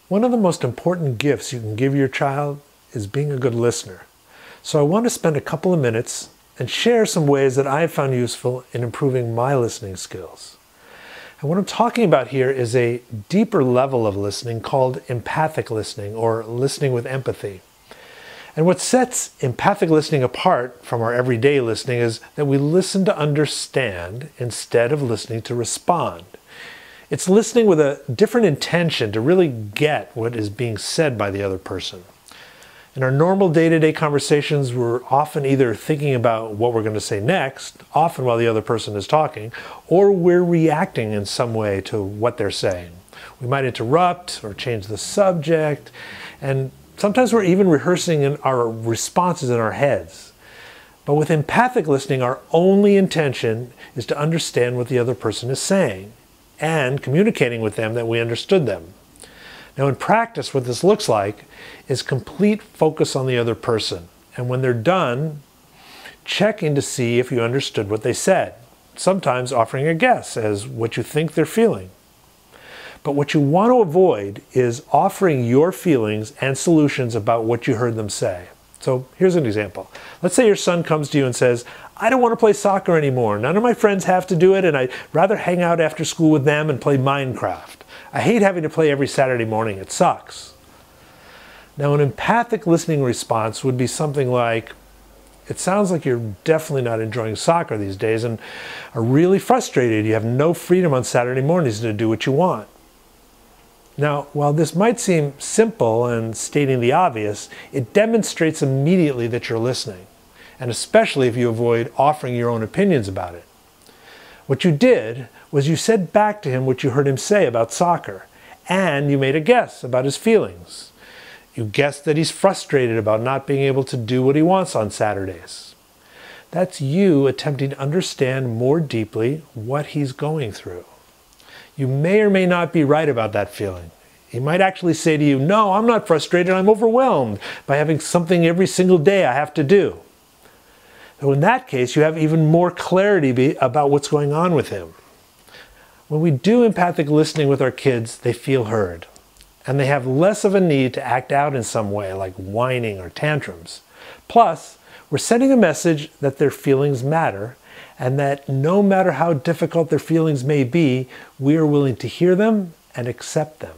One of the most important gifts you can give your child is being a good listener. So I want to spend a couple of minutes and share some ways that I have found useful in improving my listening skills. And what I'm talking about here is a deeper level of listening called empathic listening, or listening with empathy. And what sets empathic listening apart from our everyday listening is that we listen to understand instead of listening to respond. It's listening with a different intention to really get what is being said by the other person. In our normal day-to-day conversations, we're often either thinking about what we're going to say next, often while the other person is talking, or we're reacting in some way to what they're saying. We might interrupt or change the subject, and sometimes we're even rehearsing our responses in our heads. But with empathic listening, our only intention is to understand what the other person is saying and communicating with them that we understood them. Now in practice, what this looks like is complete focus on the other person. And when they're done, checking to see if you understood what they said, sometimes offering a guess as what you think they're feeling. But what you want to avoid is offering your feelings and solutions about what you heard them say. So here's an example. Let's say your son comes to you and says, "I don't want to play soccer anymore. None of my friends have to do it, and I'd rather hang out after school with them and play Minecraft. I hate having to play every Saturday morning. It sucks." Now, an empathic listening response would be something like, "It sounds like you're definitely not enjoying soccer these days and are really frustrated. You have no freedom on Saturday mornings to do what you want." Now, while this might seem simple and stating the obvious, it demonstrates immediately that you're listening, and especially if you avoid offering your own opinions about it. What you did was you said back to him what you heard him say about soccer, and you made a guess about his feelings. You guessed that he's frustrated about not being able to do what he wants on Saturdays. That's you attempting to understand more deeply what he's going through. You may or may not be right about that feeling. He might actually say to you, "No, I'm not frustrated, I'm overwhelmed by having something every single day I have to do." So in that case, you have even more clarity about what's going on with him. When we do empathic listening with our kids, they feel heard, and they have less of a need to act out in some way, like whining or tantrums. Plus, we're sending a message that their feelings matter, and that no matter how difficult their feelings may be, we are willing to hear them and accept them.